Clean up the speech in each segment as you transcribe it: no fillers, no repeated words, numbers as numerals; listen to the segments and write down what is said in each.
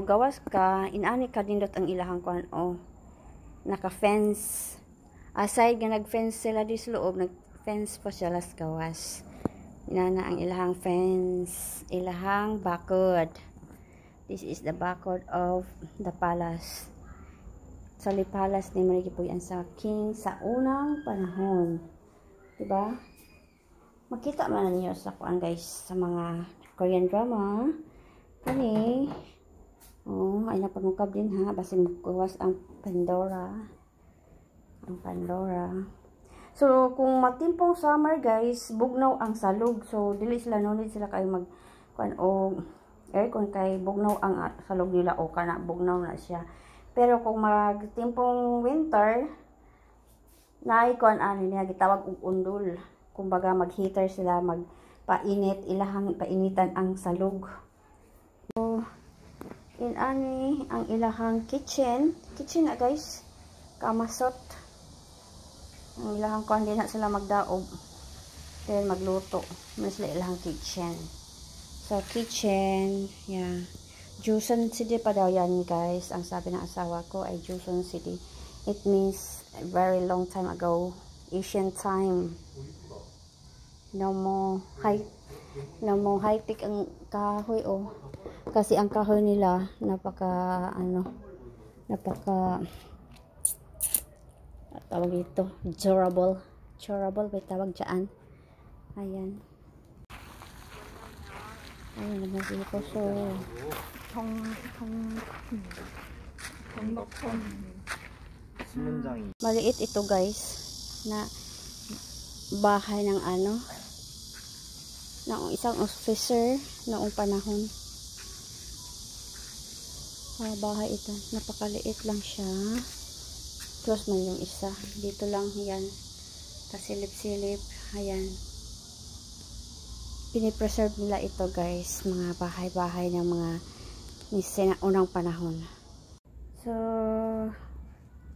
gawas ka, inani ka dindot ang ilahang kuan o naka-fence. Aside nga nag-fence sila di sa loob, nag-fence pa sila sa gawas. Inana ang ilahang fence, ilahang bakod. This is the bakod of the palace. Sa palace ni Marigipuyan sa king sa unang panahon. Diba? Makita man niyo sa kuan guys sa mga Korean drama. Kani ay napangukab din ha, basi magkuwas ang Pandora. Ang Pandora. So, kung matimpong summer guys, bugnaw ang salog. So, dili sila nunid sila kayo mag o aircon kay bugnaw ang salog nila o kana bugnaw na siya. Pero kung magtimpong winter, naikon ani niya gitawag og undol. Kumbaga mag-heater sila, magpainit, ilahang painitan ang salog. So, ani ang ilahang kitchen na guys, kamasot. Ang ilahang kuan din na sila magdaog, then magluto. Mas ilahang kitchen. So kitchen, yeah. Joseon City pa daw yan guys. Ang sabi ng asawa ko ay Joseon City. It means a very long time ago, Asian time. No more high-tech ang kahoy oh. Kasi ang kahoy nila napaka tawag ito, durable may tawag dyan. Ayan naman dito. So maliit ito guys na bahay ng ng isang officer noong panahon. Bahay ito, napakaliit lang siya. Close man yung isa. Dito lang yan. Kasilip-silip. Ayan. Pinipreserve nila ito guys. Mga bahay-bahay ng mga unang panahon. So,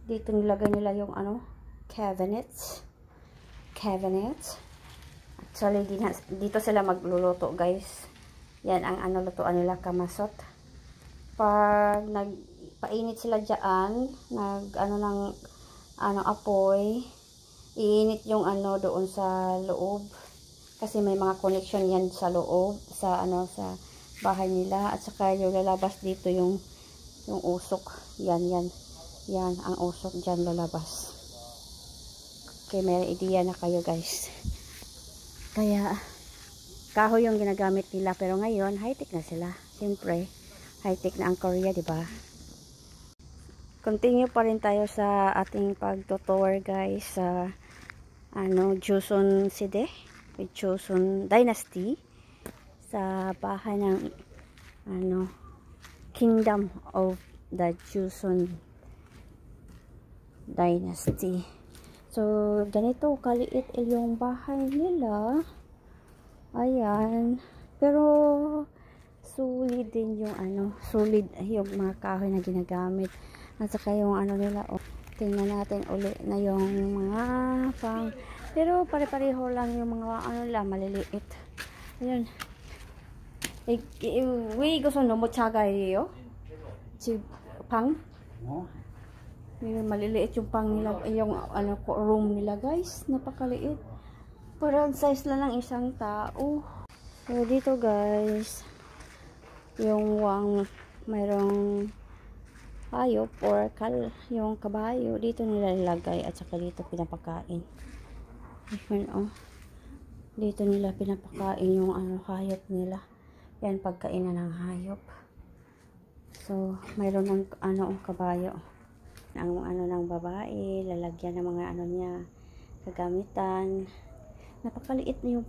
dito nilagay nila yung cabinets. Actually, dito sila magluluto guys. Yan ang lutuan nila, kamasot. Pag nagpainit sila dyan, ng apoy, iinit yung doon sa loob. Kasi may mga connection yan sa loob, sa bahay nila. At saka yung lalabas dito yung usok. Yan ang usok dyan lalabas. Okay, may idea na kayo guys. Kaya, kahoy yung ginagamit nila. Pero ngayon, high-tech na sila. Siyempre, high-tech na ang Korea, di ba? Continue pa rin tayo sa ating pagtutour guys sa Joseon City, Joseon Dynasty, sa bahay ng Kingdom of the Joseon Dynasty. So, ganito kaliit yung bahay nila. Ayan. Pero solid din yung solid yung mga kahoy na ginagamit. At saka yung nila, tingnan natin uli na yung mga pero pare-pareho lang yung mga maliliit. Ayun. 왜 이것은 너무 작아요? 집 방? Maliliit yung pang nila, yung room nila guys. Napakaliit. Parang size lang ng isang tao. So dito guys, yung mayroong hayop or yung kabayo dito nila nilagay at saka dito pinapakain. Ayan, dito nila pinapakain yung hayop nila. Yan pagkainan ng hayop. So mayroon ng kabayo ang ng babae, lalagyan ng mga niya kagamitan. Napakaliit na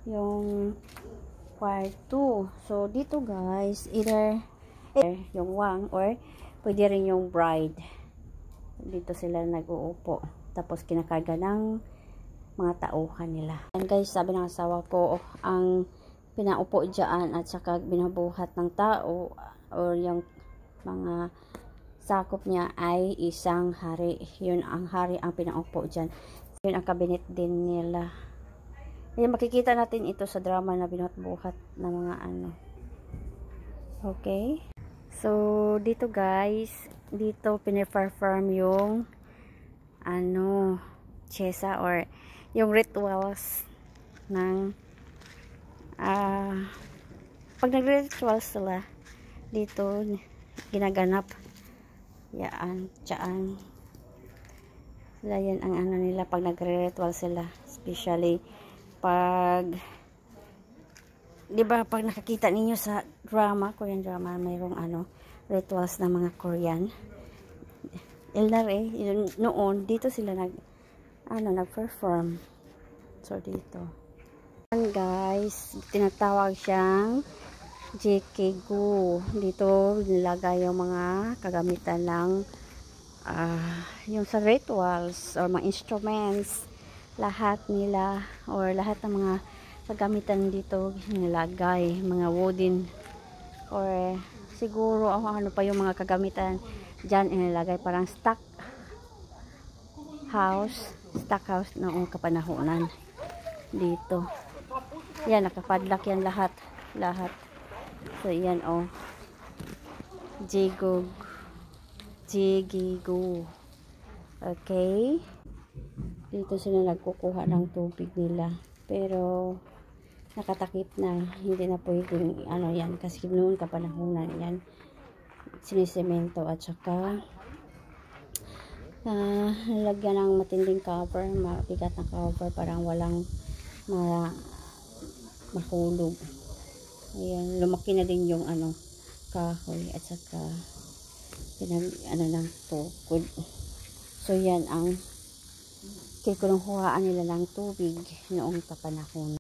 yung kwarto. So dito guys, either yung wang or pwede rin yung bride. Dito sila nag-uupo. Tapos kinakarga ng mga tauhan nila. And guys, sabi ng asawa ko, ang pinaupo dyan at saka binabuhat ng tao or yung mga sakop niya ay isang hari. Yun ang hari ang pinaupo dyan. Yun ang kabinet din nila. Yan, makikita natin ito sa drama na binuhat-buhat ng mga Okay. So, dito guys, dito piniperform yung chesa or yung rituals ng pag nagre-rituals sila dito ginaganap yan, tsaan sila, yan ang nila pag nagre-ritual sila, especially pag diba pag nakakita ninyo sa drama, Korean drama, mayroong rituals ng mga Korean noon dito sila nag-perform. So dito guys, tinatawag siyang JK-gu. Dito nilagay yung mga kagamitan ng yung sa rituals or mga instruments, lahat nila or lahat ng mga kagamitan dito nilagay, mga wooden or siguro ano pa yung mga kagamitan dyan inilagay, parang stock house noong kapanahunan dito. Yan, nakapadlock yan lahat. So yan Jigigu. Okay, dito sila nagkukuha ng tubig nila, pero nakatakip na, hindi na pwedeng yan kasi noon kapanahunan yan sinisemento at saka nilagyan ng matinding cover, mabigat na cover, parang walang mahulog. Ayan, lumaki na din yung kahoy at saka ng tukod. So yan ang kinukuhaan nila ng tubig noong kapanahon.